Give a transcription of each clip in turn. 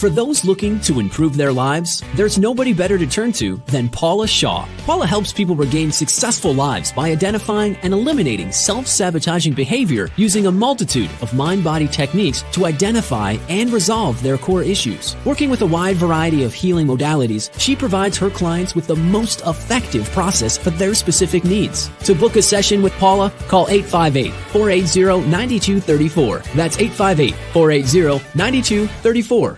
For those looking to improve their lives, there's nobody better to turn to than Paula Shaw. Paula helps people regain successful lives by identifying and eliminating self-sabotaging behavior using a multitude of mind-body techniques to identify and resolve their core issues. Working with a wide variety of healing modalities, she provides her clients with the most effective process for their specific needs. To book a session with Paula, call 858-480-9234. That's 858-480-9234.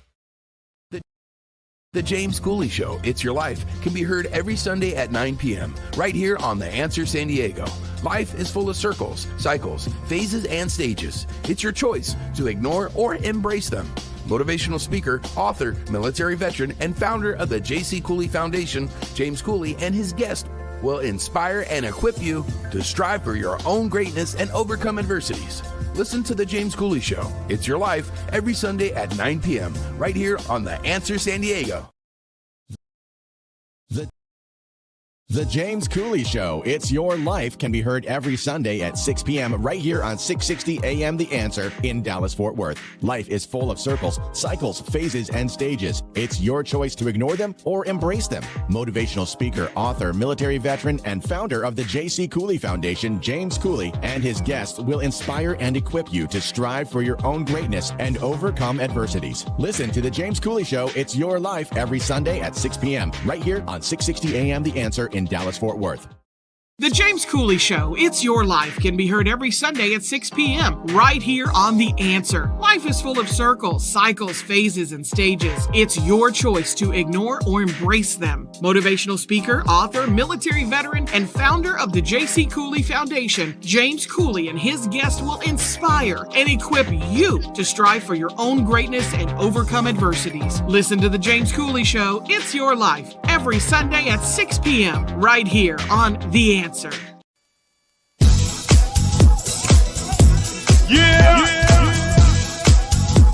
The James Cooley Show, It's Your Life, can be heard every Sunday at 9 p.m. right here on The Answer San Diego. Life is full of circles, cycles, phases, and stages. It's your choice to ignore or embrace them. Motivational speaker, author, military veteran, and founder of the J.C. Cooley Foundation, James Cooley and his guest will inspire and equip you to strive for your own greatness and overcome adversities. Listen to The James Cooley Show, It's Your Life, every Sunday at 9 p.m. right here on The Answer San Diego. The James Cooley Show, It's Your Life, can be heard every Sunday at 6 p.m. right here on 660 AM The Answer in Dallas-Fort Worth. Life is full of circles, cycles, phases, and stages. It's your choice to ignore them or embrace them. Motivational speaker, author, military veteran, and founder of the J.C. Cooley Foundation, James Cooley, and his guests will inspire and equip you to strive for your own greatness and overcome adversities. Listen to The James Cooley Show, It's Your Life, every Sunday at 6 p.m. right here on 660 AM The Answer in Dallas-Fort Worth. The James Cooley Show, It's Your Life, can be heard every Sunday at 6 p.m. right here on The Answer. Life is full of circles, cycles, phases, and stages. It's your choice to ignore or embrace them. Motivational speaker, author, military veteran, and founder of the J.C. Cooley Foundation, James Cooley and his guests will inspire and equip you to strive for your own greatness and overcome adversities. Listen to The James Cooley Show, It's Your Life, every Sunday at 6 p.m. right here on The Answer. Yeah.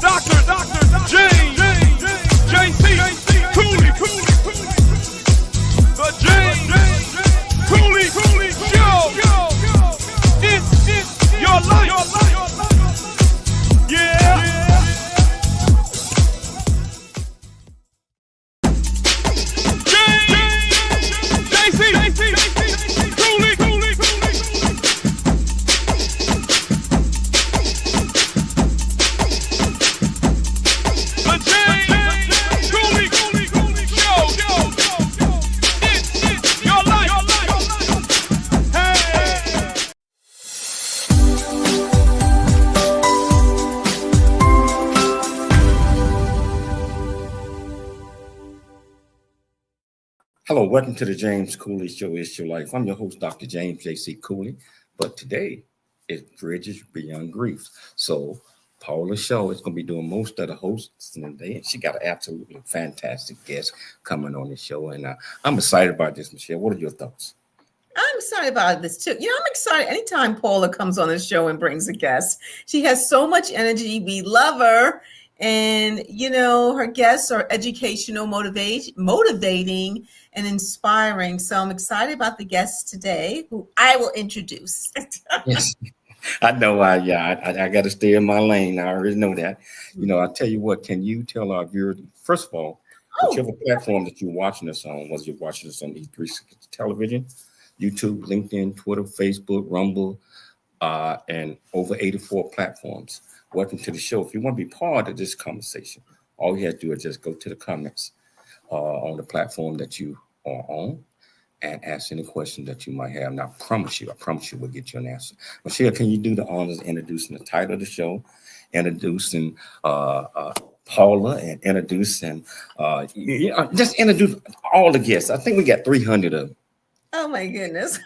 Dr. James J.C. Cooley. The James Cooley Show. It's your life. Yeah. Hello, welcome to the James Cooley Show, It's Your Life. I'm your host, Dr. James J.C. Cooley, but today is Bridges Beyond Grief. So Paula Shaw is going to be doing most of the hosts today, and she got an absolutely fantastic guest coming on the show, and I'm excited about this, Michelle. What are your thoughts? I'm excited about this too. I'm excited anytime Paula comes on the show and brings a guest. She has so much energy. We love her. And, her guests are educational, motivating, and inspiring. So I'm excited about the guests today, who I will introduce. Yes, I know. I got to stay in my lane. I already know that. I tell you what, can you tell our viewers, first of all, whichever platform that you're watching us on, whether you're watching us on E360 television, YouTube, LinkedIn, Twitter, Facebook, Rumble, and over 84 platforms. Welcome to the show. If you want to be part of this conversation, all you have to do is just go to the comments on the platform that you are on and ask any question that you might have. And I promise you, we'll get you an answer. Michelle, can you do the honors introducing the title of the show, introducing Paula, and introducing, just introduce all the guests. I think we got 300 of them. Oh my goodness.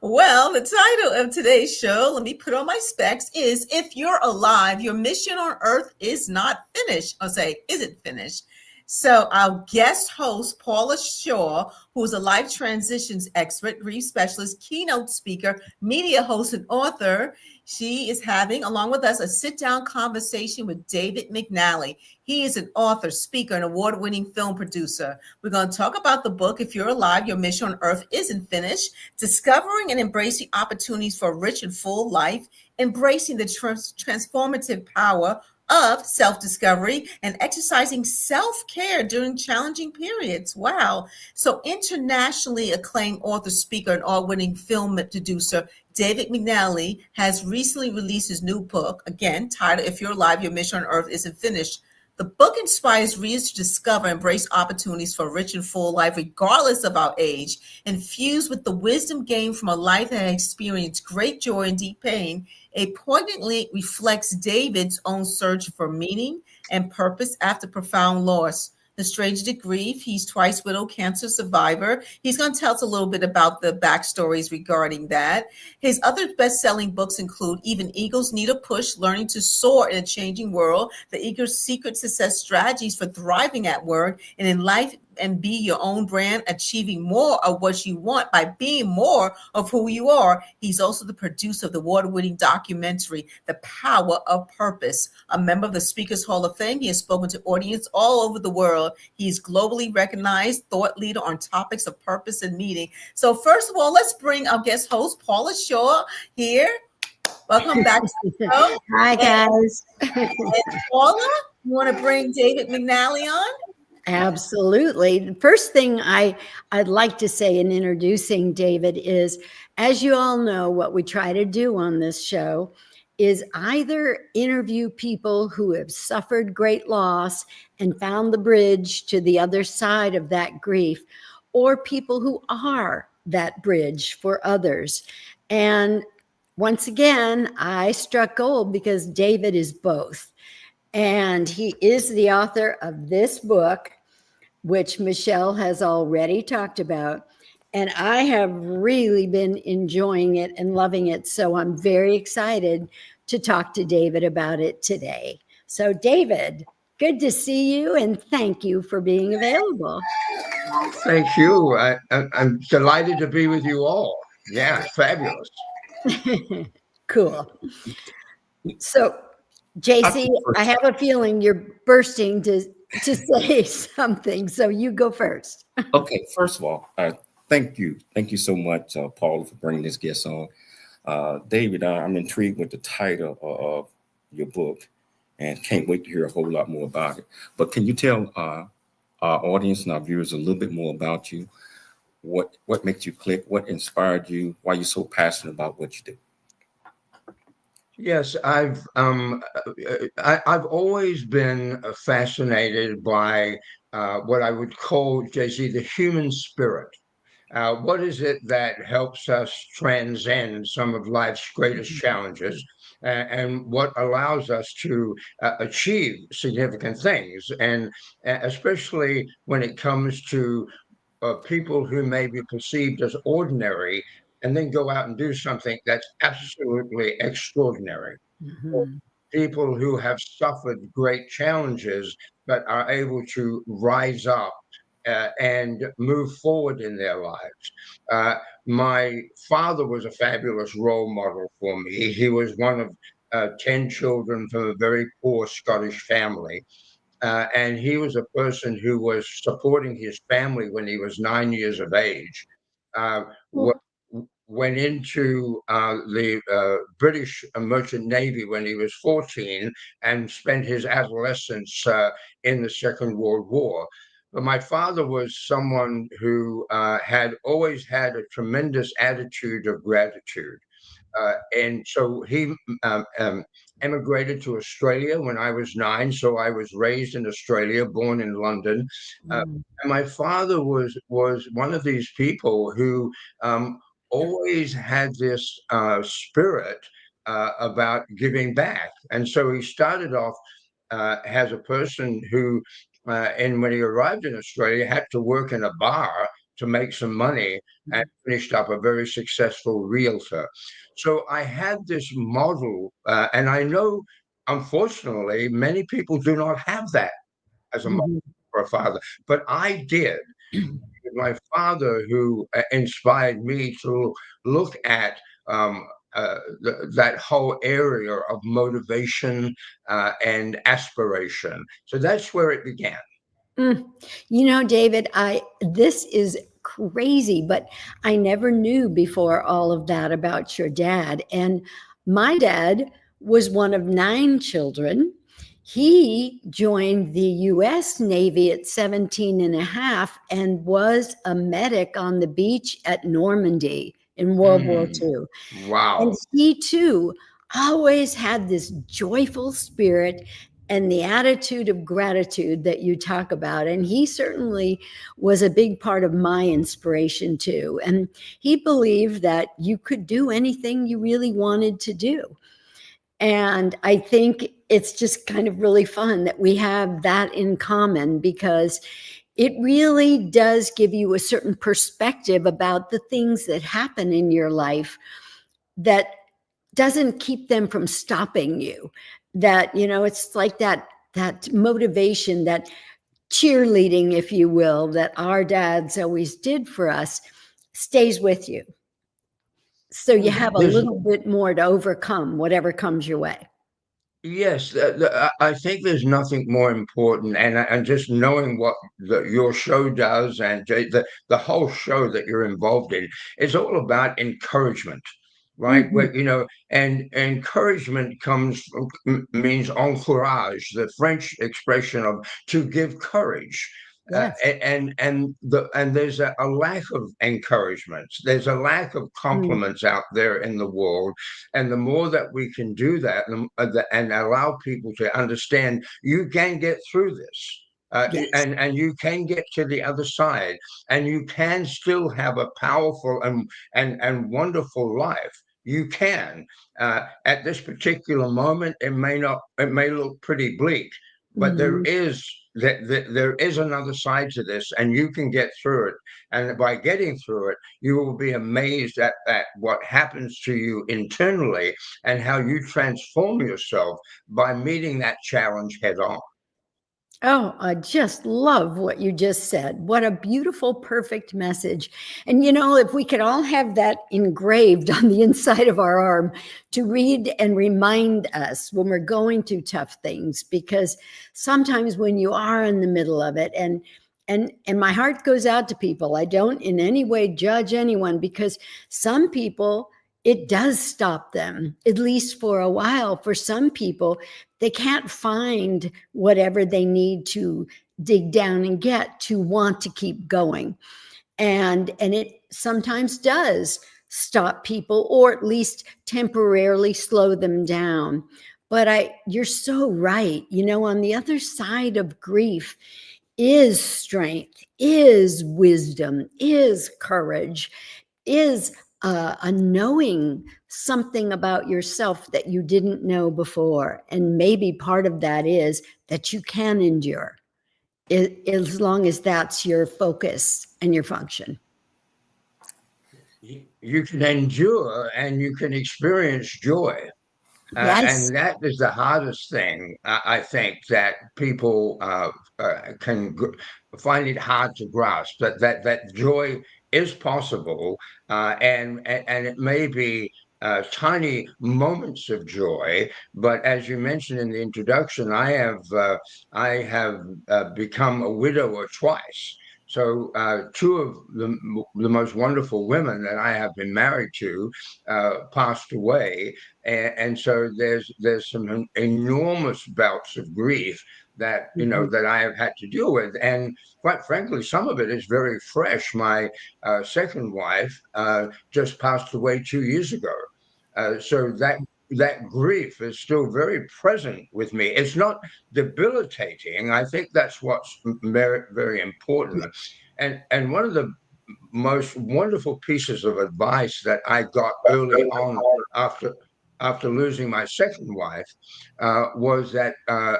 Well, the title of today's show, let me put on my specs, is If You're Alive, Your Mission on Earth is Not Finished. I'll say, isn't finished. So our guest host, Paula Shaw, who is a life transitions expert, grief specialist, keynote speaker, media host, and author, she is having, along with us, a sit-down conversation with David McNally. He is an author, speaker, and award-winning film producer. We're going to talk about the book, If You're Alive, Your Mission on Earth Isn't Finished, discovering and embracing opportunities for a rich and full life, embracing the transformative power of self-discovery, and exercising self-care during challenging periods. Wow. So internationally acclaimed author, speaker, and award-winning film producer, David McNally has recently released his new book, again, titled If You're Alive, Your Mission on Earth Isn't Finished. The book inspires readers to discover and embrace opportunities for a rich and full life, regardless of our age, infused with the wisdom gained from a life that has experienced great joy and deep pain. It poignantly reflects David's own search for meaning and purpose after profound loss. The stranger to grief, he's twice widowed cancer survivor. He's going to tell us a little bit about the backstories regarding that. His other best-selling books include Even Eagles Need a Push, Learning to Soar in a Changing World, The Eagle's Secret Success Strategies for Thriving at Work, and in Life and Be Your Own Brand, Achieving More of What You Want by Being More of Who You Are. He's also the producer of the award-winning documentary, The Power of Purpose. A member of the Speakers Hall of Fame, he has spoken to audiences all over the world. He's globally recognized thought leader on topics of purpose and meaning. So first of all, let's bring our guest host, Paula Shaw, here. Welcome back to the show. Hi, guys. And Paula, you want to bring David McNally on? Absolutely. The first thing I'd like to say in introducing David is, as you all know, what we try to do on this show is either interview people who have suffered great loss and found the bridge to the other side of that grief, or people who are that bridge for others. And once again, I struck gold because David is both. And he is the author of this book, which Michelle has already talked about. And I have really been enjoying it and loving it. So I'm very excited to talk to David about it today. So David, good to see you, and thank you for being available. Thank you. I'm delighted to be with you all. Yeah, fabulous. Cool. So JC, I have a feeling you're bursting to say something. So you go first. Okay, first of all, thank you. Thank you so much, Paula, for bringing this guest on. David, I'm intrigued with the title of your book and can't wait to hear a whole lot more about it. But can you tell our audience and our viewers a little bit more about you? What makes you click? What inspired you? Why you're so passionate about what you do? Yes, I've always been fascinated by what I would call, JC, the human spirit. What is it that helps us transcend some of life's greatest challenges, and what allows us to achieve significant things, and especially when it comes to people who may be perceived as ordinary and then go out and do something that's absolutely extraordinary. Mm-hmm. People who have suffered great challenges but are able to rise up and move forward in their lives. My father was a fabulous role model for me. He was one of 10 children from a very poor Scottish family. And he was a person who was supporting his family when he was 9 years of age. Went into the British Merchant Navy when he was 14 and spent his adolescence in the Second World War. But my father was someone who had always had a tremendous attitude of gratitude. And so he emigrated to Australia when I was 9. So I was raised in Australia, born in London. And my father was one of these people who always had this spirit about giving back. And so he started off as a person who, and when he arrived in Australia, had to work in a bar to make some money, and finished up a very successful realtor. So I had this model, and I know, unfortunately, many people do not have that as a model for a father, but I did. My father, who inspired me to look at that whole area of motivation and aspiration. So that's where it began. You know, David, this is crazy, but I never knew before all of that about your dad. And my dad was one of 9 children. He joined the US Navy at 17 and a half and was a medic on the beach at Normandy in World War II. Wow. And he too always had this joyful spirit and the attitude of gratitude that you talk about. And he certainly was a big part of my inspiration too. And he believed that you could do anything you really wanted to do. And I think it's just kind of really fun that we have that in common, because it really does give you a certain perspective about the things that happen in your life that doesn't keep them from stopping you. That, you know, it's like that motivation, that cheerleading, if you will, that our dads always did for us, stays with you. So you have a little bit more to overcome whatever comes your way. Yes, I think there's nothing more important, and just knowing what your show does, and the whole show that you're involved in, is all about encouragement, right? Where, you know, and encouragement means encourage, the French expression of to give courage. Yes. And there's a lack of encouragement. There's a lack of compliments out there in the world, and the more that we can do that, and allow people to understand you can get through this, Yes. and you can get to the other side, and you can still have a powerful and wonderful life. You can. At this particular moment, it may look pretty bleak, but there is another side to this, and you can get through it. And by getting through it, you will be amazed at what happens to you internally, and how you transform yourself by meeting that challenge head on. Oh, I just love what you just said. What a beautiful, perfect message. And, you know, if we could all have that engraved on the inside of our arm to read and remind us when we're going through tough things, because sometimes when you are in the middle of it, and my heart goes out to people. I don't in any way judge anyone, because some people, it does stop them, at least for a while. For some people, they can't find whatever they need to dig down and get to want to keep going. And it sometimes does stop people, or at least temporarily slow them down. But you're so right. You know, on the other side of grief is strength, is wisdom, is courage, is a knowing something about yourself that you didn't know before. And maybe part of that is that you can endure, as long as that's your focus and your function. You can endure, and you can experience joy. Yes. And that is the hardest thing, I think, that people can find it hard to grasp, that joy is possible, and it may be tiny moments of joy. But as you mentioned in the introduction, I have become a widower twice. So 2 of the most wonderful women that I have been married to passed away, and so there's some enormous bouts of grief that that I have had to deal with, and quite frankly, some of it is very fresh. My second wife just passed away 2 years ago. So that grief is still very present with me. It's not debilitating. I think that's what's very, very important. And one of the most wonderful pieces of advice that I got early on after losing my second wife was that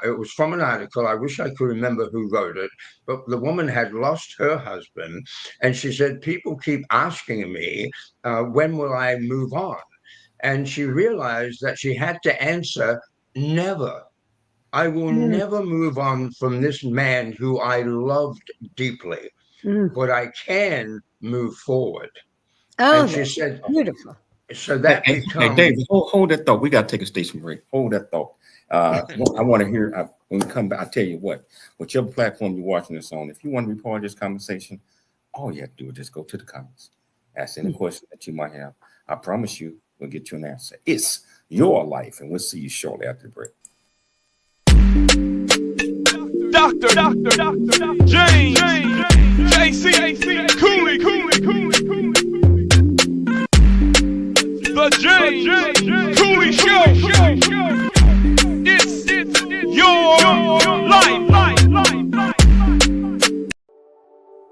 it was from an article. I wish I could remember who wrote it, but the woman had lost her husband, and she said, people keep asking me, when will I move on? And she realized that she had to answer, never. I will never move on from this man who I loved deeply, but I can move forward. Oh, and she said, beautiful. So that hey, David, hold that thought. We got to take a station break. Hold that thought. I want to hear, when we come back, I tell you what, whichever platform you're watching this on, if you want to be part of this conversation, all you have to do is just go to the comments. Ask any question that you might have. I promise you, we'll get you an answer. It's your life, and we'll see you shortly after the break. Dr. James, JC, Cooley. The James Cooley Show. It's your life.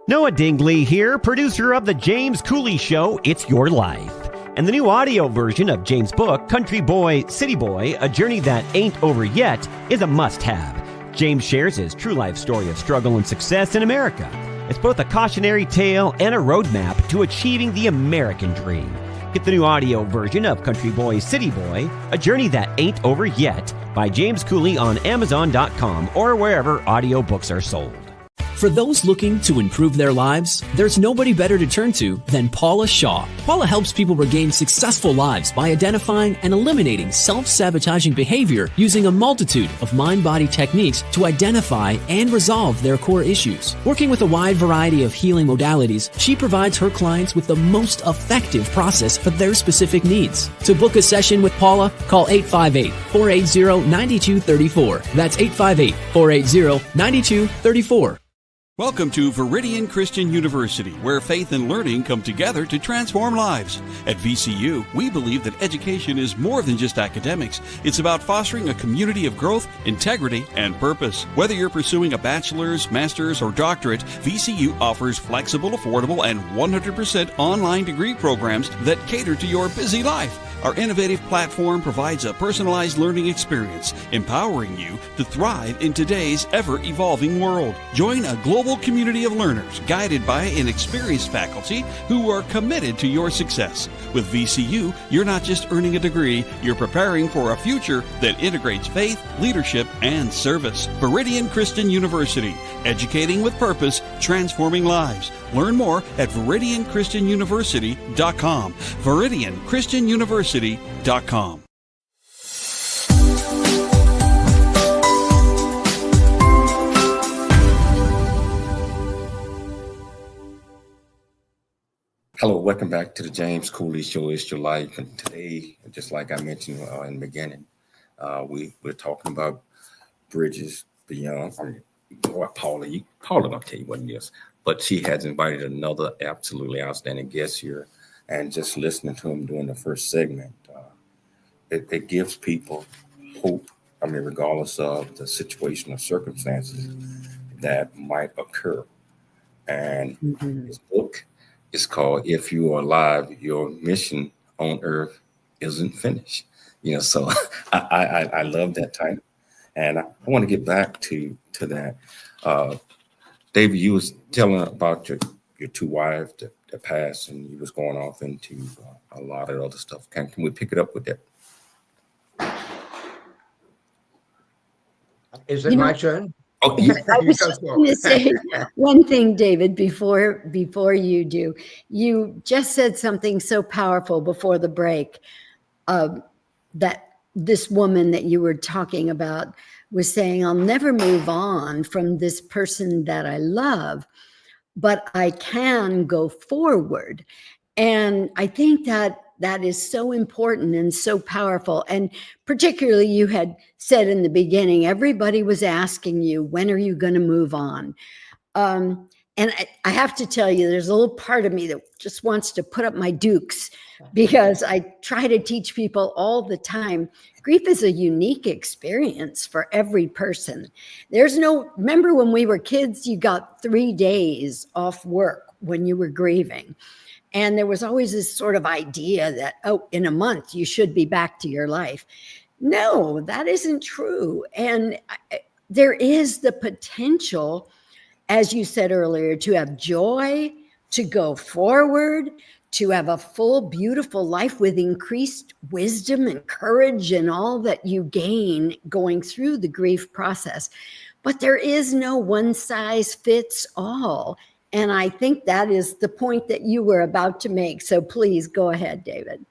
Noah Dingley here, producer of The James Cooley Show, It's Your Life. And the new audio version of James' book, Country Boy, City Boy, A Journey That Ain't Over Yet, is a must-have. James shares his true life story of struggle and success in America. It's both a cautionary tale and a roadmap to achieving the American dream. Get the new audio version of Country Boy, City Boy, A Journey That Ain't Over Yet by James Cooley on Amazon.com or wherever audiobooks are sold. For those looking to improve their lives, there's nobody better to turn to than Paula Shaw. Paula helps people regain successful lives by identifying and eliminating self-sabotaging behavior using a multitude of mind-body techniques to identify and resolve their core issues. Working with a wide variety of healing modalities, she provides her clients with the most effective process for their specific needs. To book a session with Paula, call 858-480-9234. That's 858-480-9234. Welcome to Viridian Christian University, where faith and learning come together to transform lives. At VCU, we believe that education is more than just academics. It's about fostering a community of growth, integrity, and purpose. Whether you're pursuing a bachelor's, master's, or doctorate, VCU offers flexible, affordable, and 100% online degree programs that cater to your busy life. Our innovative platform provides a personalized learning experience, empowering you to thrive in today's ever-evolving world. Join a global community of learners guided by an experienced faculty who are committed to your success. With VCU, you're not just earning a degree, you're preparing for a future that integrates faith, leadership, and service. Viridian Christian University, educating with purpose, transforming lives. Learn more at ViridianChristianUniversity.com. ViridianChristianUniversity.com. Hello, welcome back to the James Cooley Show, It's Your Life. And today, just like I mentioned in the beginning, we're talking about bridges beyond. Paula, I'll tell you what it is. But she has invited another absolutely outstanding guest here. And just listening to him during the first segment, it gives people hope, regardless of the situation or circumstances that might occur. And his book is called If You Are Alive, Your Mission on Earth Isn't Finished. So I love that title. And I want to get back to that. David, you was telling about your two wives that passed, and you was going off into a lot of other stuff. Can we pick it up with that? Is it my turn? Oh, yeah. I was just going to say one thing, David, before you do. You just said something so powerful before the break, that this woman that you were talking about was saying, I'll never move on from this person that I love, but I can go forward. And I think that is so important and so powerful. And particularly, you had said in the beginning, everybody was asking you, when are you going to move on? And I have to tell you, there's a little part of me that just wants to put up my dukes, because I try to teach people all the time. Grief is a unique experience for every person. Remember when we were kids, you got 3 days off work when you were grieving. And there was always this sort of idea that, in a month, you should be back to your life. No, that isn't true. And there is the potential, as you said earlier, to have joy, to go forward, to have a full, beautiful life with increased wisdom and courage and all that you gain going through the grief process. But there is no one size fits all. And I think that is the point that you were about to make. So please go ahead, David.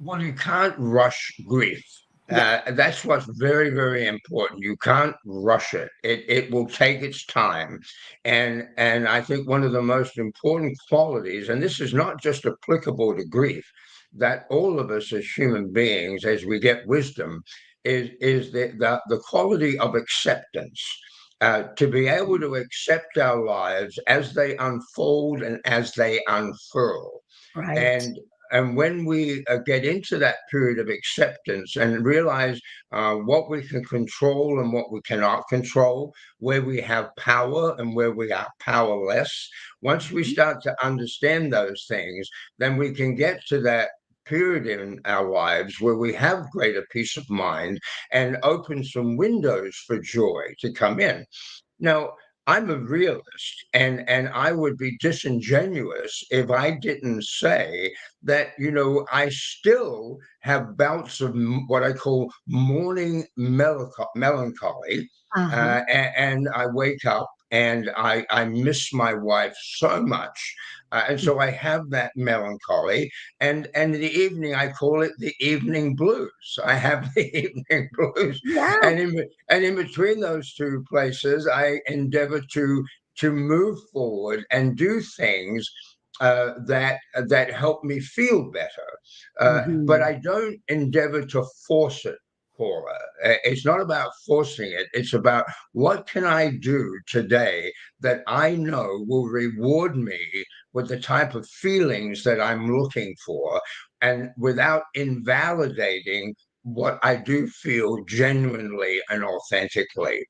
Well, you can't rush grief. That's what's very, very important. You can't rush it. It will take its time. And I think one of the most important qualities, and this is not just applicable to grief, that all of us as human beings, as we get wisdom, is the quality of acceptance. To be able to accept our lives as they unfold and as they unfurl. Right. And when we get into that period of acceptance and realize what we can control and what we cannot control, where we have power and where we are powerless, once we start to understand those things, then we can get to that period in our lives where we have greater peace of mind and open some windows for joy to come in. Now, I'm a realist, and I would be disingenuous if I didn't say that, I still have bouts of what I call morning melancholy. And I wake up and I miss my wife so much. And so I have that melancholy. And in the evening, I call it the evening blues. I have the evening blues. Yeah. And in between those two places, I endeavor to move forward and do things that help me feel better. But I don't endeavor to force it, Paula. It's not about forcing it. It's about what can I do today that I know will reward me with the type of feelings that I'm looking for, and without invalidating what I do feel genuinely and authentically.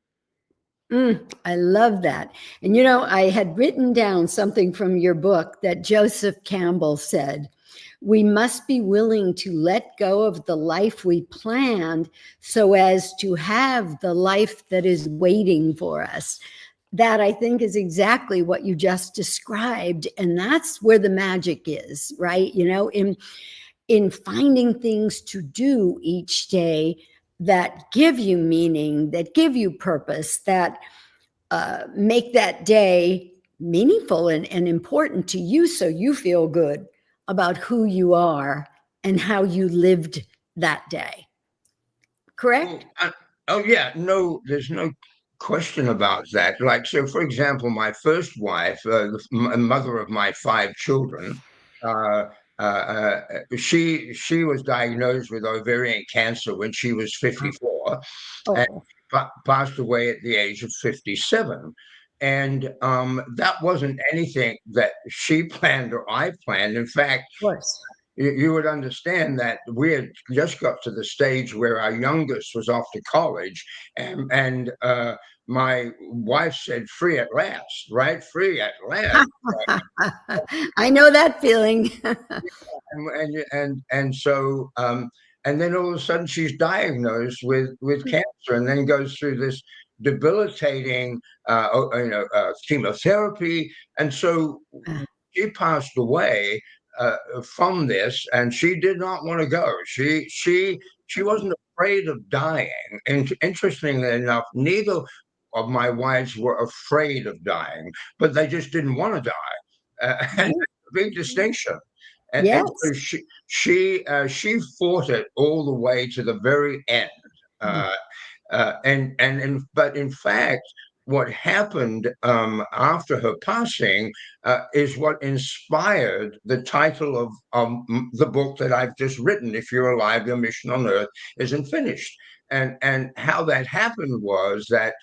I love that. And, I had written down something from your book that Joseph Campbell said. We must be willing to let go of the life we planned so as to have the life that is waiting for us. That, I think, is exactly what you just described. And that's where the magic is, right? In finding things to do each day that give you meaning, that give you purpose, that make that day meaningful and important to you, so you feel good about who you are and how you lived that day. Correct? Yeah, no, there's no question about that. Like, so for example, my first wife, the mother of my 5 children, she was diagnosed with ovarian cancer when she was 54, and passed away at the age of 57. And that wasn't anything that she planned or I planned. In fact, of course, you would understand that we had just got to the stage where our youngest was off to college, and my wife said, "Free at last," right? Free at last. I know that feeling. and so and then all of a sudden she's diagnosed with cancer, and then goes through this debilitating chemotherapy, and so she passed away from this, and she did not want to go. She wasn't afraid of dying, and interestingly enough, neither of my wives were afraid of dying, but they just didn't want to die. And a big distinction. And, yes. and so she fought it all the way to the very end. But in fact, what happened after her passing is what inspired the title of the book that I've just written. If You're Alive, Your Mission on Earth Isn't Finished. And how that happened was that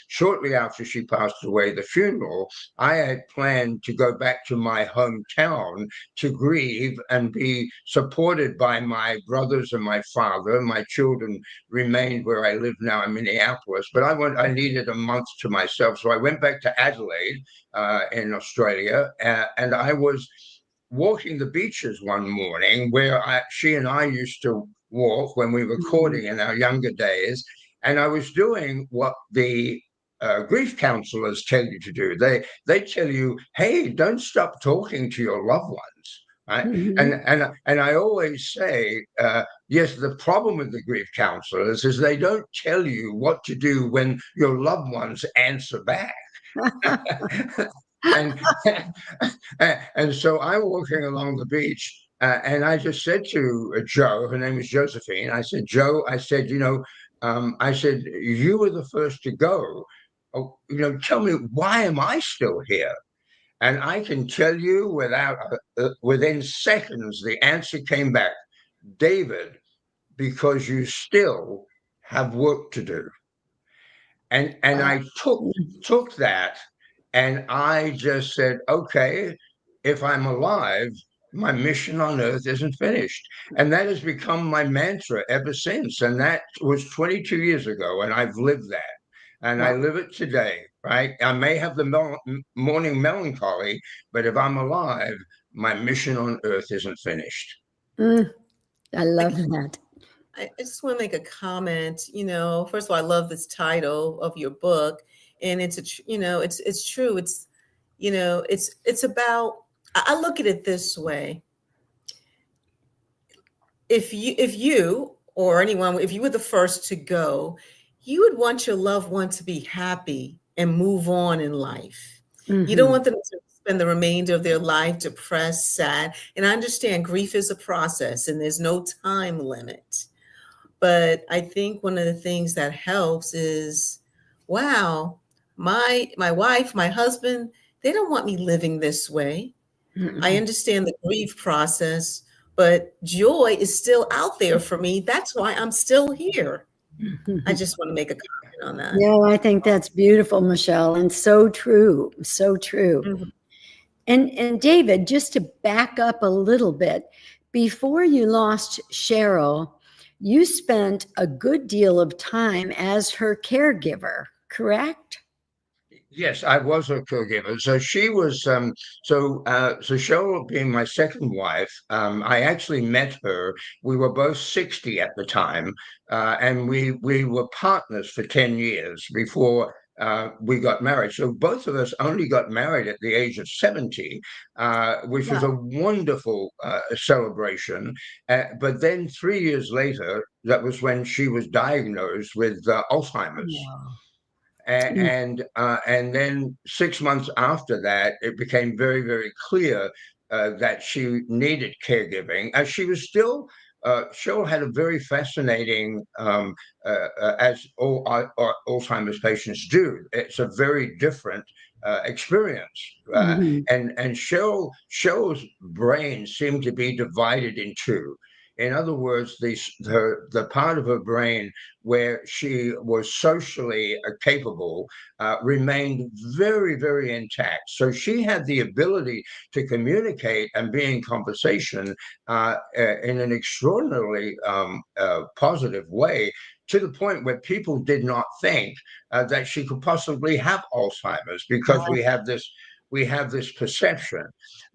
shortly after she passed away, the funeral, I had planned to go back to my hometown to grieve and be supported by my brothers and my father. My children remained where I live now in Minneapolis, but I needed a month to myself. So I went back to Adelaide in Australia, and I was walking the beaches one morning where she and I used to walk when we were courting in our younger days. And I was doing what the grief counselors tell you to do. They tell you, hey, don't stop talking to your loved ones. Right? And I always say, yes, the problem with the grief counselors is they don't tell you what to do when your loved ones answer back. and and so I'm walking along the beach, and I just said to Joe, her name is Josephine. I said, Joe, I said, I said, you were the first to go. Oh, tell me, why am I still here? And I can tell you within seconds, the answer came back, David, because you still have work to do. And I took that, and I just said, okay, if I'm alive, my mission on earth isn't finished. And that has become my mantra ever since. And that was 22 years ago, and I've lived that. And I live it today, right? I may have the morning melancholy, but if I'm alive, my mission on earth isn't finished. I love that. I just want to make a comment. First of all, I love this title of your book, and it's it's true. It's about. I look at it this way. If you or anyone, if you were the first to go, you would want your loved one to be happy and move on in life. You don't want them to spend the remainder of their life depressed, sad. And I understand grief is a process and there's no time limit. But I think one of the things that helps is, wow, my wife, my husband, they don't want me living this way. I understand the grief process, but joy is still out there for me. That's why I'm still here. I just want to make a comment on that. Yeah, I think that's beautiful, Michelle, and so true, so true. And David, just to back up a little bit, before you lost Cheryl, you spent a good deal of time as her caregiver, correct? Yes, I was her caregiver. So she was, so Cheryl being my second wife, I actually met her. We were both 60 at the time, and we were partners for 10 years before we got married. So both of us only got married at the age of 70, which was a wonderful celebration. But then 3 years later, that was when she was diagnosed with Alzheimer's. And then 6 months after that, it became very, very clear that she needed caregiving. As she was still, Cheryl had a very fascinating, as all Alzheimer's patients do. It's a very different experience, and Cheryl's brain seemed to be divided in two. In other words, the part of her brain where she was socially capable remained very, very intact. So she had the ability to communicate and be in conversation in an extraordinarily positive way, to the point where people did not think that she could possibly have Alzheimer's, because we have this perception.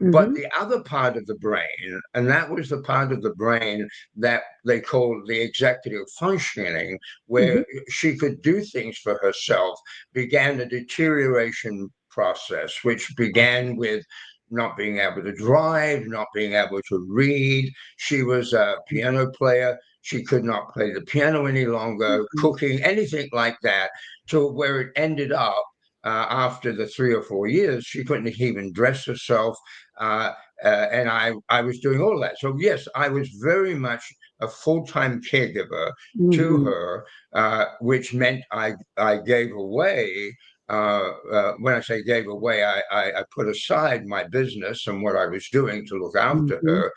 But the other part of the brain, and that was the part of the brain that they called the executive functioning, where she could do things for herself, began a deterioration process, which began with not being able to drive, not being able to read. She was a piano player. She could not play the piano any longer, cooking, anything like that, to where it ended up after the 3 or 4 years, she couldn't even dress herself. And I was doing all that. So yes, I was very much a full-time caregiver to her, which meant I gave away. When I say gave away, I put aside my business and what I was doing to look after her,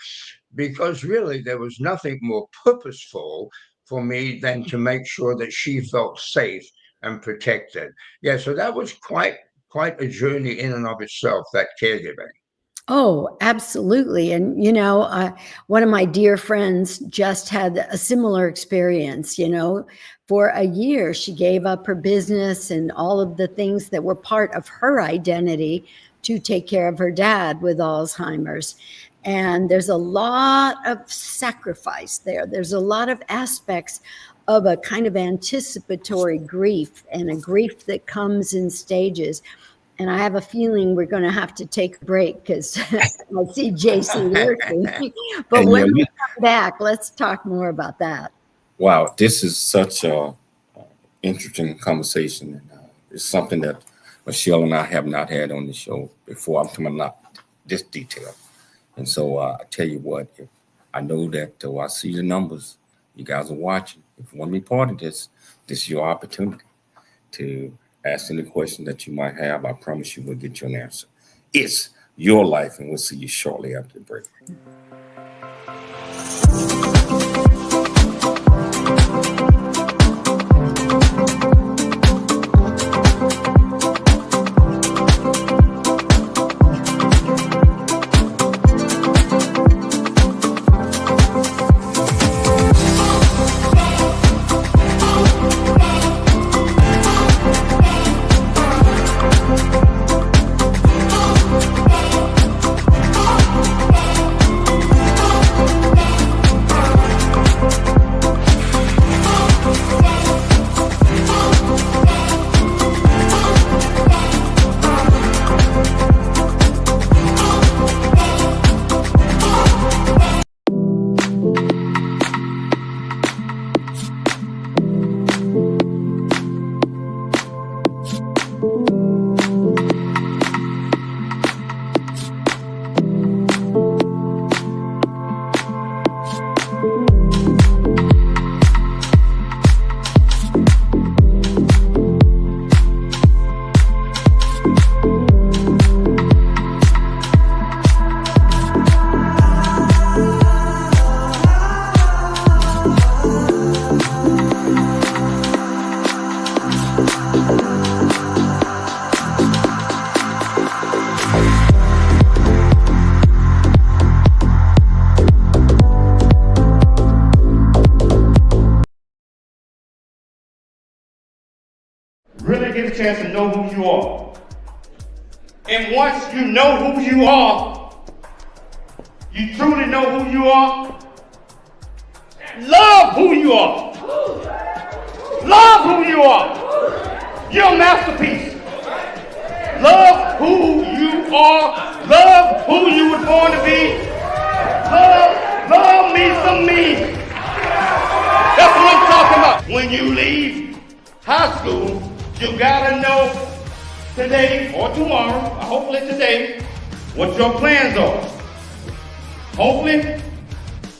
because really there was nothing more purposeful for me than to make sure that she felt safe and protected. Yeah, so that was quite a journey in and of itself, that caregiving. Oh, absolutely. And, one of my dear friends just had a similar experience. For a year, she gave up her business and all of the things that were part of her identity to take care of her dad with Alzheimer's. And there's a lot of sacrifice there. There's a lot of aspects of a kind of anticipatory grief, and a grief that comes in stages. And I have a feeling we're going to have to take a break because I see JC lurking. But And, when we come back, let's talk more about that. Wow, this is such a interesting conversation. And, it's something that Michelle and I have not had on the show before. I'm talking about this detail. And so I tell you what, if I know that I see the numbers, you guys are watching. If you want to be part of this, this is your opportunity to ask any question that you might have. I promise you we'll get you an answer. It's your life, and we'll see you shortly after the break. Really get a chance to know who you are. And once you know who you are, you truly know who you are, love who you are. Love who you are. You're a masterpiece. Love who you are. Love who you were born to be. Love me some me. That's what I'm talking about. When you leave high school, you gotta know today or tomorrow, hopefully today, what your plans are. Hopefully,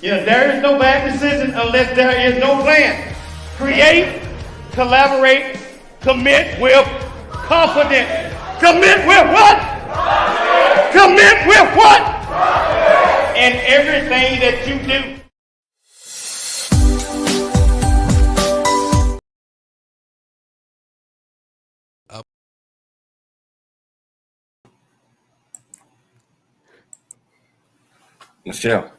there is no bad decision unless there is no plan. Create, collaborate, commit with confidence. Commit with what? Commit with what? In everything that you do. Michelle.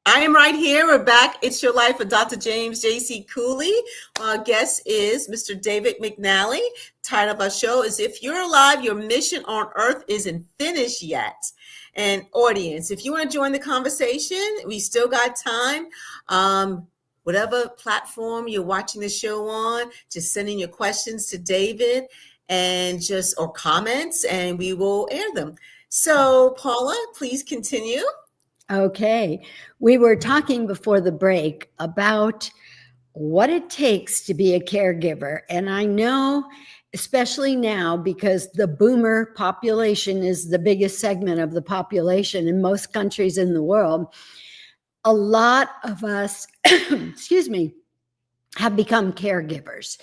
I am right here. We're back. It's Your Life with Dr. James J.C. Cooley. Our guest is Mr. David McNally. Title of our show is If You're Alive, Your Mission on Earth Isn't Finished Yet. And audience, if you want to join the conversation, we still got time. Whatever platform you're watching the show on, just send in your questions to David or comments, and we will air them. So Paula, please continue. Okay. We were talking before the break about what it takes to be a caregiver. And I know, especially now, because the boomer population is the biggest segment of the population in most countries in the world, a lot of us, have become caregivers.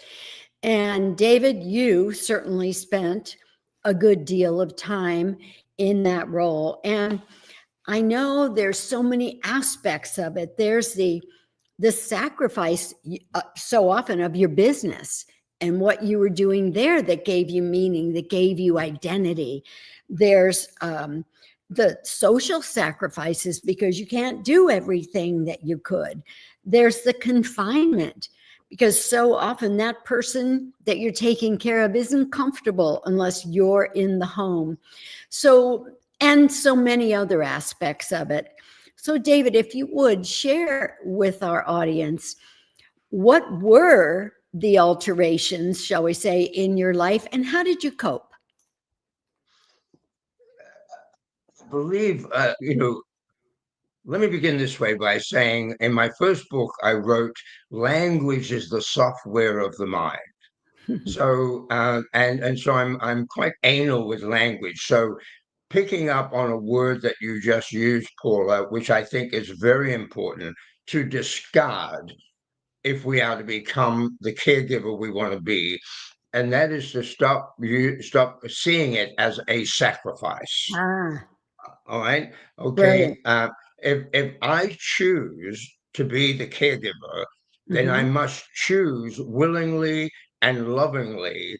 And David, you certainly spent a good deal of time in that role. And I know there's so many aspects of it. There's the sacrifice so often of your business and what you were doing there that gave you meaning, that gave you identity. There's the social sacrifices because you can't do everything that you could. There's the confinement because so often that person that you're taking care of isn't comfortable unless you're in the home. So, and so many other aspects of it. So, David, if you would share with our audience, what were the alterations, shall we say, in your life, and how did you cope? I believe, let me begin this way by saying in my first book, I wrote, language is the software of the mind. So, and so I'm quite anal with language. So picking up on a word that you just used, Paula, which I think is very important to discard if we are to become the caregiver we want to be, and that is to stop seeing it as a sacrifice. All right. Okay. If I choose to be the caregiver, then I must choose willingly and lovingly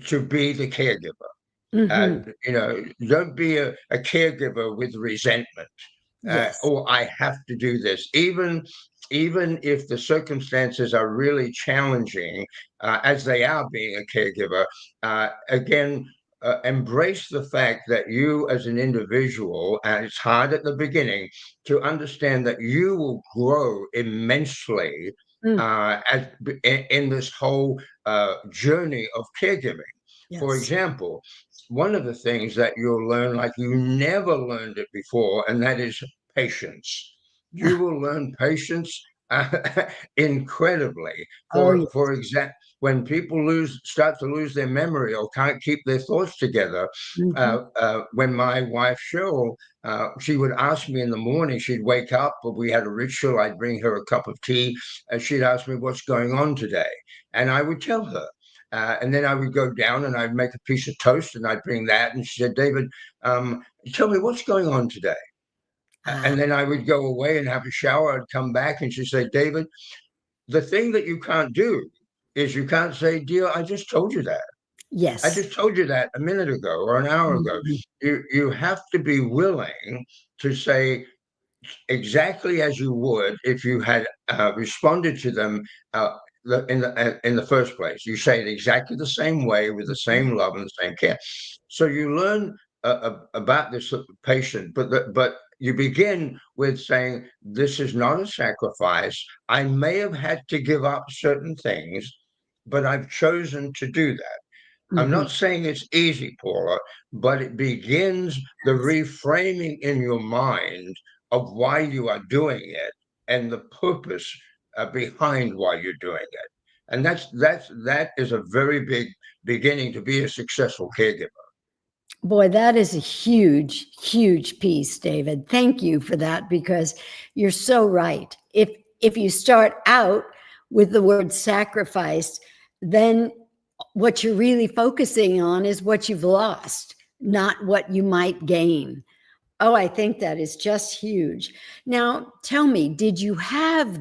to be the caregiver. Don't be a caregiver with resentment. Oh, I have to do this, even if the circumstances are really challenging, as they are being a caregiver. Again, embrace the fact that you as an individual, and it's hard at the beginning to understand that you will grow immensely in this whole journey of caregiving. For example, one of the things that you'll learn like you never learned it before, and that is patience. You will learn patience incredibly. For example, when people start to lose their memory or can't keep their thoughts together, when my wife Cheryl, she would ask me in the morning, she'd wake up, but we had a ritual, I'd bring her a cup of tea, and she'd ask me what's going on today, and I would tell her. And then I would go down and I'd make a piece of toast and I'd bring that. And she said, David, tell me what's going on today. And then I would go away and have a shower. I'd come back and she'd say, David, the thing that you can't do is you can't say, dear, I just told you that. Yes. I just told you that a minute ago or an hour ago. You have to be willing to say exactly as you would if you had responded to them in the first place. You say it exactly the same way with the same love and the same care. So you learn about this patient, but you begin with saying, this is not a sacrifice. I may have had to give up certain things, but I've chosen to do that. I'm not saying it's easy, Paula, but it begins the reframing in your mind of why you are doing it and the purpose behind why you're doing it. And that is a very big beginning to be a successful caregiver. Boy, that is a huge, huge piece, David. Thank you for that, because you're so right. If you start out with the word sacrifice, then what you're really focusing on is what you've lost, not what you might gain. Oh, I think that is just huge. Now, tell me, did you have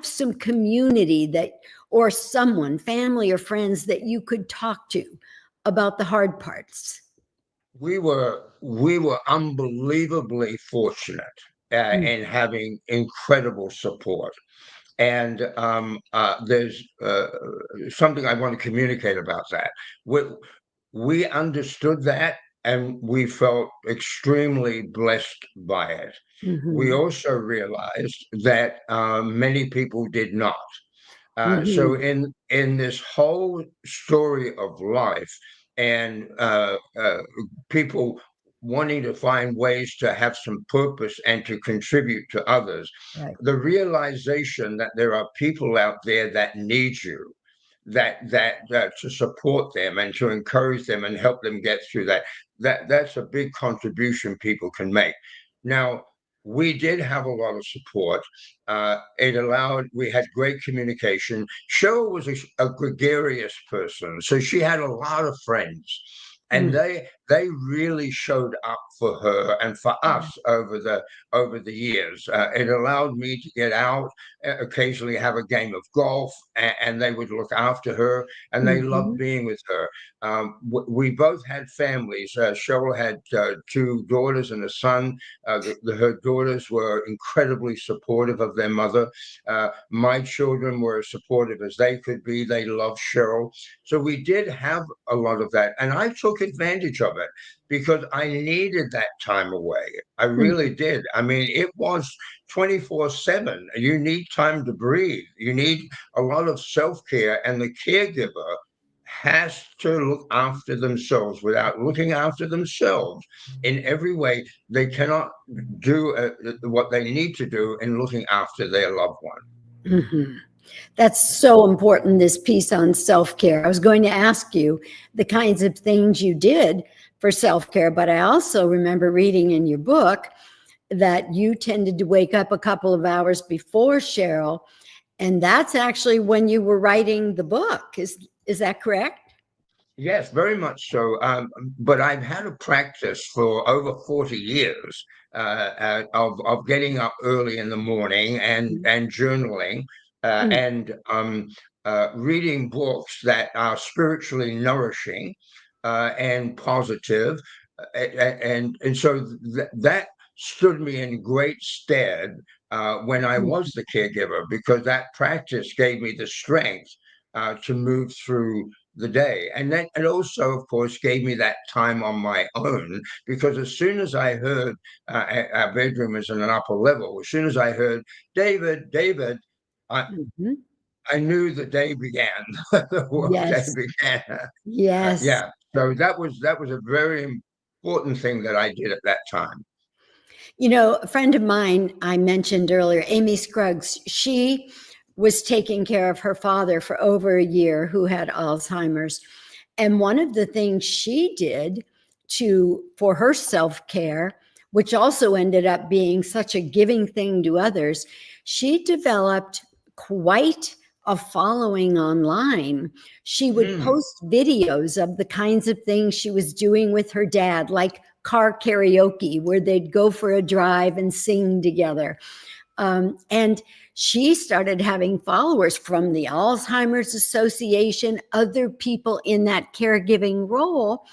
some community or someone, family or friends that you could talk to about the hard parts? We were unbelievably fortunate in having incredible support. And there's something I want to communicate about that. We understood that, and we felt extremely blessed by it. We also realized that many people did not. So in this whole story of life, and people wanting to find ways to have some purpose and to contribute to others, the realization that there are people out there that need you, that to support them and to encourage them and help them get through that's a big contribution people can make. Now, we did have a lot of support. We had great communication. Cheryl was a gregarious person, so she had a lot of friends, and they really showed up for her and for us over the years. It allowed me to get out, occasionally have a game of golf, and they would look after her, and they loved being with her. We both had families. Cheryl had 2 daughters and a son. Her daughters were incredibly supportive of their mother. My children were as supportive as they could be. They loved Cheryl. So we did have a lot of that. And I took advantage of it because I needed that time away. I really did. I mean, it was 24/7. You need time to breathe. You need a lot of self-care, and the caregiver has to look after themselves. Without looking after themselves in every way, they cannot do what they need to do in looking after their loved one. That's so important, this piece on self-care. I was going to ask you the kinds of things you did for self-care, but I also remember reading in your book that you tended to wake up a couple of hours before Cheryl, and that's actually when you were writing the book. Is that correct? Yes, very much so. But I've had a practice for over 40 years of getting up early in the morning and journaling and reading books that are spiritually nourishing and positive. And so that stood me in great stead when I was the caregiver, because that practice gave me the strength to move through the day. And then it also, of course, gave me that time on my own, because as soon as I heard our bedroom was in an upper level, as soon as I heard David, I knew the day began. The workday began. Yes. Yeah. So that was a very important thing that I did at that time. You know, a friend of mine I mentioned earlier, Amy Scruggs, she was taking care of her father for over a year, who had Alzheimer's. And one of the things she did for her self-care, which also ended up being such a giving thing to others, she developed quite a following online. She would post videos of the kinds of things she was doing with her dad, like car karaoke, where they'd go for a drive and sing together. And she started having followers from the Alzheimer's Association, other people in that caregiving role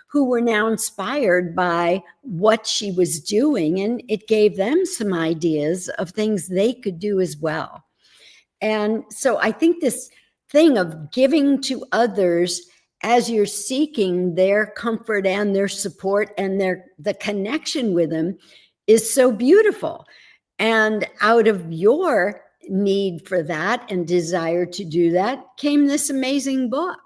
who were now inspired by what she was doing. And it gave them some ideas of things they could do as well. And so I think this thing of giving to others as you're seeking their comfort and their support and the connection with them is so beautiful. And out of your need for that and desire to do that came this amazing book.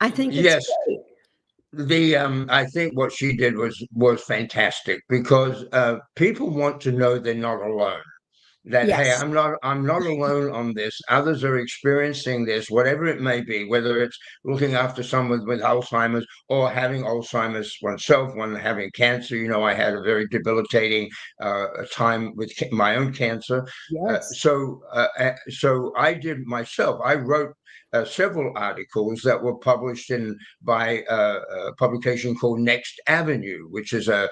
I think it's great. I think what she did was fantastic, because people want to know they're not alone. That, hey, I'm not alone on this. Others are experiencing this, whatever it may be, whether it's looking after someone with Alzheimer's or having Alzheimer's oneself, one having cancer. You know, I had a very debilitating time with my own cancer. Yes. So I did myself. I wrote several articles that were published by a publication called Next Avenue, which is a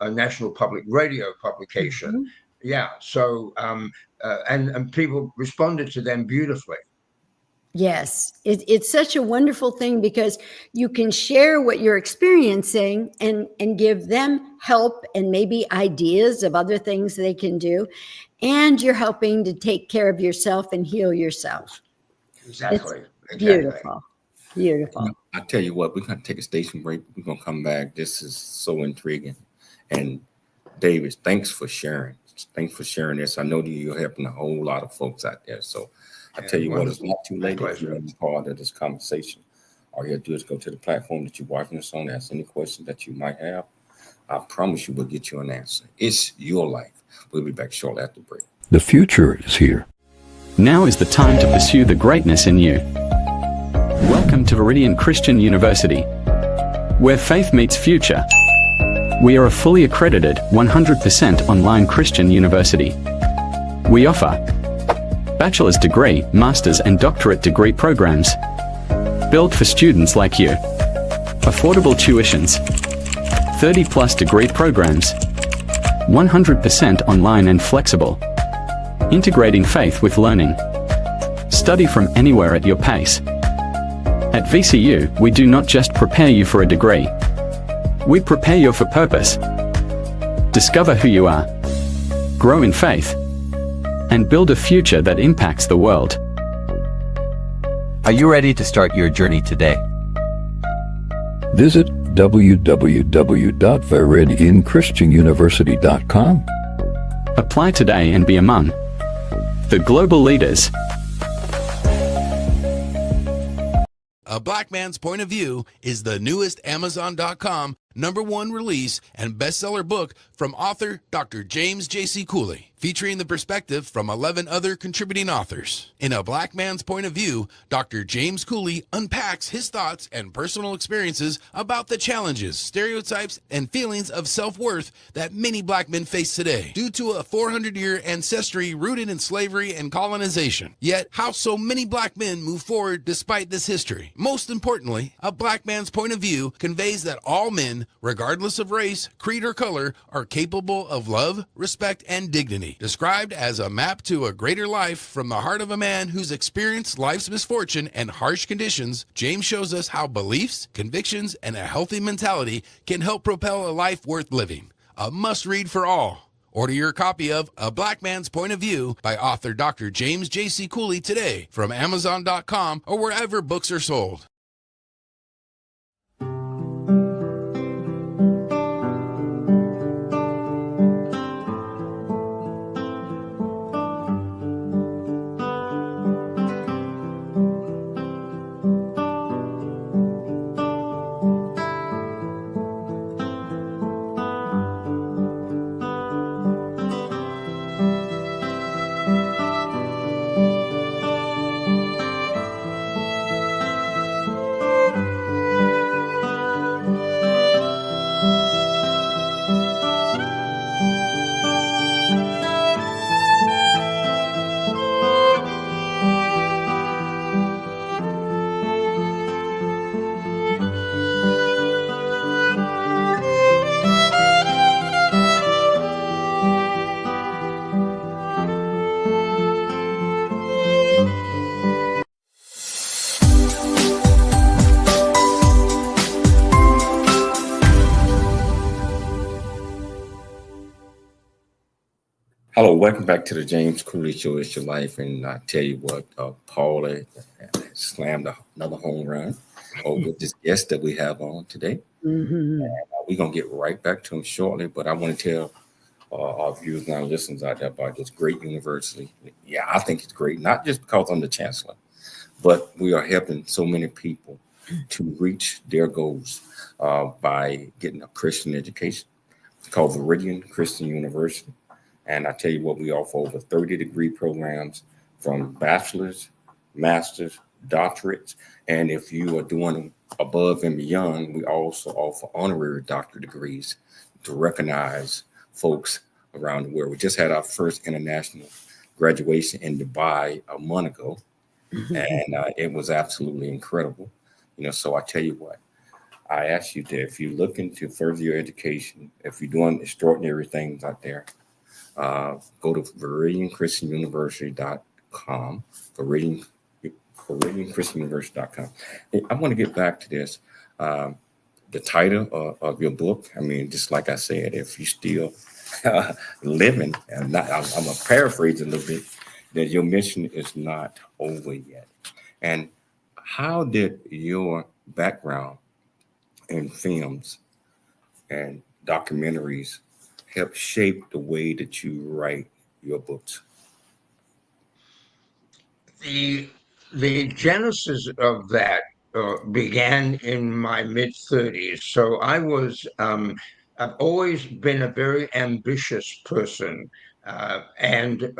national public radio publication. Yeah. So, and people responded to them beautifully. Yes. It's such a wonderful thing, because you can share what you're experiencing and give them help and maybe ideas of other things they can do. And you're helping to take care of yourself and heal yourself. Exactly. Beautiful. Beautiful. I tell you what, we're going to take a station break. We're going to come back. This is so intriguing. And David, thanks for sharing. Thanks for sharing this. I know that you're helping a whole lot of folks out there. So I tell you what, it's not too late if you're part of this conversation. All you have to do is go to the platform that you're watching this on, ask any questions that you might have. I promise you we'll get you an answer. It's your life. We'll be back shortly after the break. The future is here. Now is the time to pursue the greatness in you. Welcome to Viridian Christian University, where faith meets future. We are a fully accredited, 100% online Christian university. We offer bachelor's degree, master's and doctorate degree programs built for students like you. affordable tuitions, 30-plus degree programs, 100% online and flexible, integrating faith with learning. Study from anywhere at your pace. At VCU, we do not just prepare you for a degree. We prepare you for purpose. Discover who you are, grow in faith, and build a future that impacts the world. Are you ready to start your journey today? Visit www.viridianchristianuniversity.com. Apply today and be among the global leaders. A Black Man's Point of View is the newest Amazon.com #1 release and bestseller book from author Dr. James J.C. Cooley, featuring the perspective from 11 other contributing authors. In A Black Man's Point of View, Dr. James Cooley unpacks his thoughts and personal experiences about the challenges, stereotypes, and feelings of self-worth that many black men face today due to a 400-year ancestry rooted in slavery and colonization. Yet, how so many black men move forward despite this history. Most importantly, A Black Man's Point of View conveys that all men, regardless of race, creed, or color, are capable of love, respect, and dignity. Described as a map to a greater life from the heart of a man who's experienced life's misfortune and harsh conditions, James shows us how beliefs, convictions, and a healthy mentality can help propel a life worth living. A must-read for all. Order your copy of A Black Man's Point of View by author Dr. James J.C. Cooley today from Amazon.com or wherever books are sold. Hello, welcome back to the James Cooley Show. It's your life, and I tell you what, Paula slammed another home run with this guest that we have on today. Mm-hmm. We're gonna get right back to him shortly, but I want to tell our viewers and our listeners out there about this great university. Yeah, I think it's great, not just because I'm the chancellor, but we are helping so many people to reach their goals by getting a Christian education. It's called Viridian Christian University. And I tell you what, we offer over 30 degree programs from bachelor's, master's, doctorates. And if you are doing above and beyond, we also offer honorary doctorate degrees to recognize folks around the world. We just had our first international graduation in Dubai a month ago, and it was absolutely incredible. You know, so I tell you what, I ask you that if you're looking to further your education, if you're doing extraordinary things out there, go to ViridianChristianUniversity.com, ViridianChristianUniversity.com. I want to get back to this. The title of your book, I mean, just like I said, if you still living, and I'm going to paraphrase a little bit, that your mission is not over yet. And how did your background in films and documentaries help shape the way that you write your books? The genesis of that began in my mid-30s. So I've always been a very ambitious person. And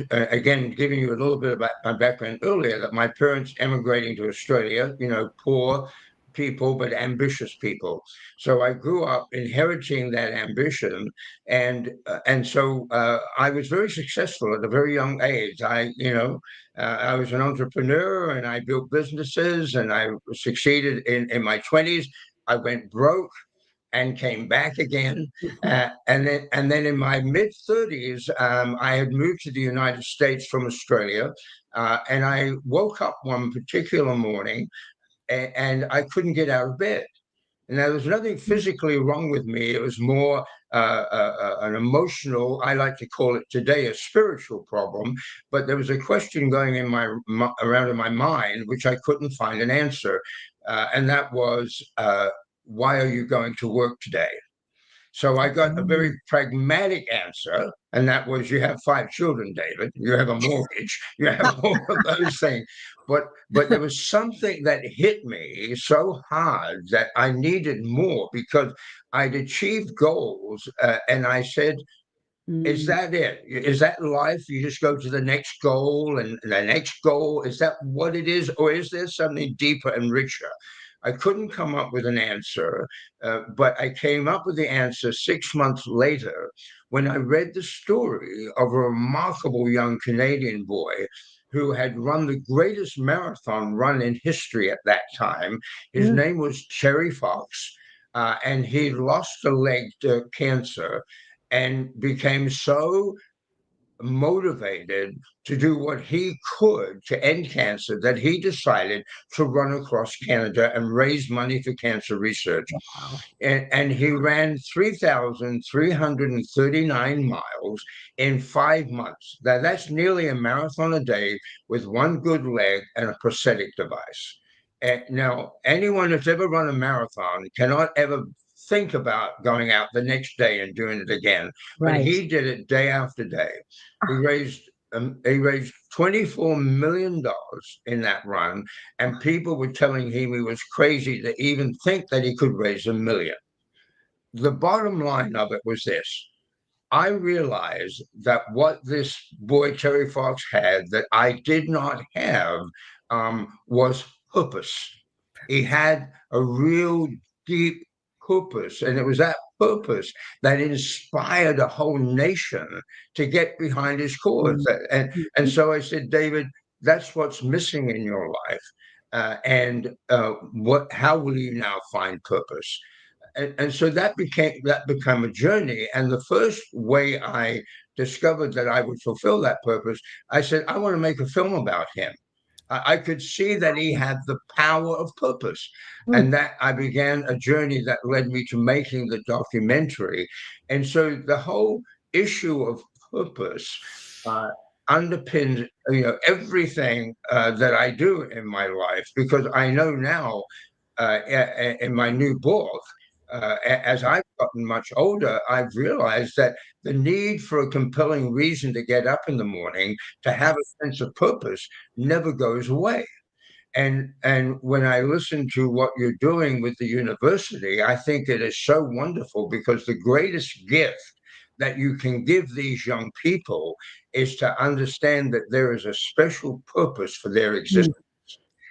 again, giving you a little bit about my background earlier, that my parents emigrating to Australia, you know, poor people, but ambitious people. So I grew up inheriting that ambition, and so I was very successful at a very young age. I was an entrepreneur, and I built businesses, and I succeeded in my 20s. I went broke and came back again. And then in my mid-30s, I had moved to the United States from Australia. And I woke up one particular morning and I couldn't get out of bed. And there was nothing physically wrong with me. It was more an emotional, I like to call it today, a spiritual problem. But there was a question going in around in my mind, which I couldn't find an answer. And that was, why are you going to work today? So I got a very pragmatic answer, and that was, you have 5 children, David. You have a mortgage. You have all of those things. But there was something that hit me so hard that I needed more, because I'd achieved goals, and I said, is that it? Is that life? You just go to the next goal and the next goal? Is that what it is? Or is there something deeper and richer? I couldn't come up with an answer, but I came up with the answer 6 months later when I read the story of a remarkable young Canadian boy who had run the greatest marathon run in history at that time. His name was Terry Fox, and he lost a leg to cancer and became so motivated to do what he could to end cancer that he decided to run across Canada and raise money for cancer research. Wow. And he ran 3,339 miles in 5 months. Now, that's nearly a marathon a day with one good leg and a prosthetic device. And now, anyone that's ever run a marathon cannot ever think about going out the next day and doing it again. Right. But he did it day after day. He raised $24 million in that run, and people were telling him he was crazy to even think that he could raise $1 million. The bottom line of it was this. I realized that what this boy Terry Fox had that I did not have was purpose. He had a real deep purpose, and it was that purpose that inspired a whole nation to get behind his cause. And so I said, David, that's what's missing in your life, how will you now find purpose? And so that became a journey. And the first way I discovered that I would fulfill that purpose, I said, I want to make a film about him. I could see that he had the power of purpose. And that I began a journey that led me to making the documentary. And so the whole issue of purpose underpins everything that I do in my life, because I know now in my new book, as I've gotten much older, I've realized that the need for a compelling reason to get up in the morning, to have a sense of purpose, never goes away. And when I listen to what you're doing with the university, I think it is so wonderful, because the greatest gift that you can give these young people is to understand that there is a special purpose for their existence.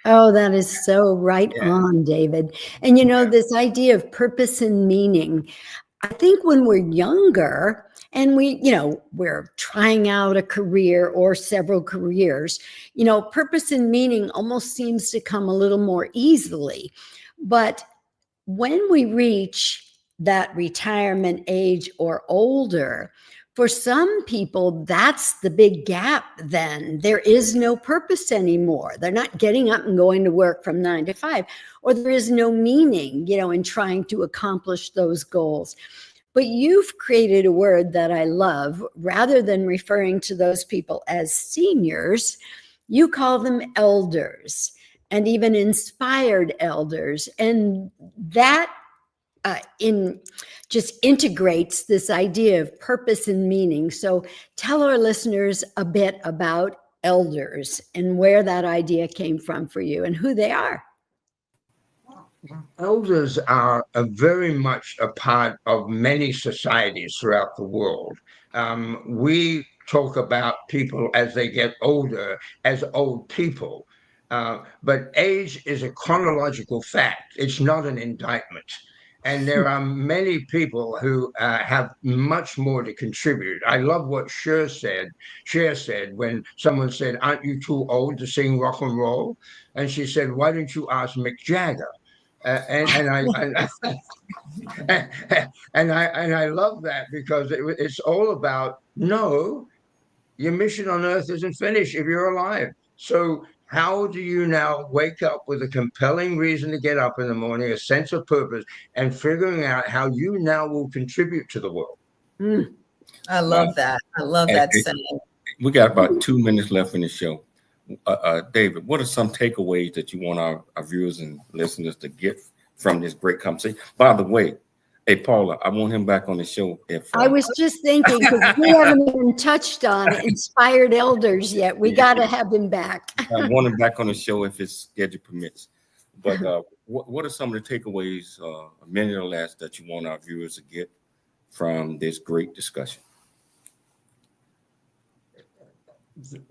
Oh, that is so right on, David. And this idea of purpose and meaning, I think when we're younger and we're trying out a career or several careers, purpose and meaning almost seems to come a little more easily. But when we reach that retirement age or older, for some people, that's the big gap then. There is no purpose anymore. They're not getting up and going to work from 9 to 5, or there is no meaning, in trying to accomplish those goals. But you've created a word that I love. Rather than referring to those people as seniors, you call them elders, and even inspired elders. And that just integrates this idea of purpose and meaning. So tell our listeners a bit about elders and where that idea came from for you and who they are. Elders are very much a part of many societies throughout the world. We talk about people as they get older as old people, but age is a chronological fact. It's not an indictment. And there are many people who have much more to contribute. I love what Cher said when someone said, "Aren't you too old to sing rock and roll?" And she said, "Why don't you ask Mick Jagger?" and I love that, because it's all about, no, your mission on earth isn't finished if you're alive. So how do you now wake up with a compelling reason to get up in the morning, a sense of purpose, and figuring out how you now will contribute to the world? I love that. I love that saying. We got about 2 minutes left in the show. David, what are some takeaways that you want our viewers and listeners to get from this great conversation? By the way, hey, Paula, I want him back on the show. I was just thinking, because we haven't even touched on inspired elders yet. We got to have him back. I want him back on the show if his schedule permits. But what are some of the takeaways, a minute or less, that you want our viewers to get from this great discussion?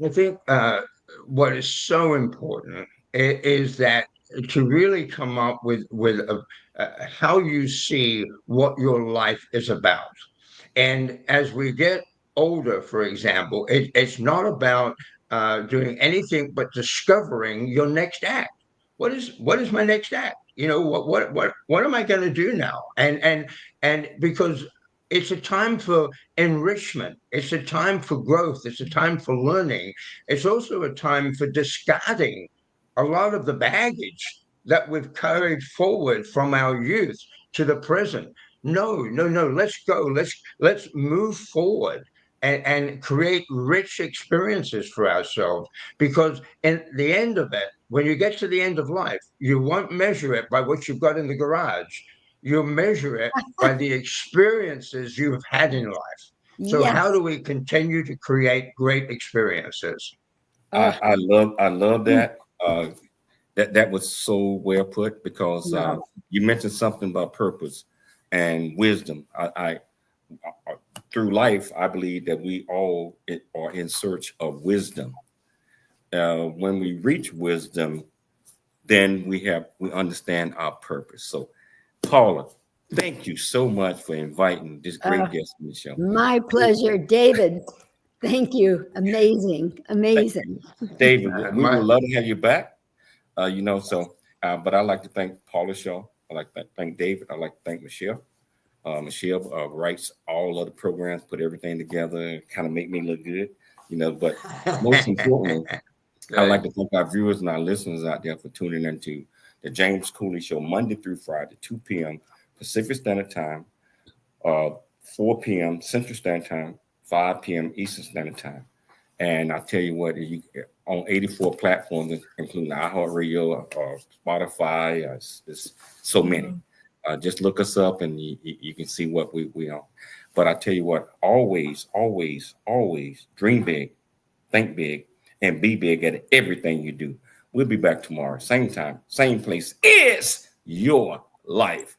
I think what is so important is that to really come up with how you see what your life is about. And as we get older, for example, it's not about doing anything but discovering your next act. What is my next act? You know, what am I going to do now? And because it's a time for enrichment. It's a time for growth. It's a time for learning. It's also a time for discarding a lot of the baggage that we've carried forward from our youth to the present. No. Let's go. Let's move forward and create rich experiences for ourselves. Because in the end of it, when you get to the end of life, you won't measure it by what you've got in the garage. You'll measure it by the experiences you've had in life. So how do we continue to create great experiences? I love that. That was so well put, because you mentioned something about purpose and wisdom. I through life, I believe that we all are in search of wisdom. When we reach wisdom, then we understand our purpose. So, Paula, thank you so much for inviting this great guest on the show. My pleasure, David. Thank you. Amazing. David, we would love to have you back. But I'd like to thank Paula Shaw. I'd like to thank David. I'd like to thank Michelle. Michelle writes all of the programs, put everything together, kind of make me look good, but most importantly, I'd like to thank our viewers and our listeners out there for tuning into the James Cooley Show, Monday through Friday, 2 p.m. Pacific Standard Time, 4 p.m. Central Standard Time, 5 p.m. Eastern Standard Time. And I tell you what, on 84 platforms, including iHeartRadio, Spotify, there's so many. Just look us up and you can see what we are. But I tell you what, always dream big, think big, and be big at everything you do. We'll be back tomorrow, same time, same place. It's your life.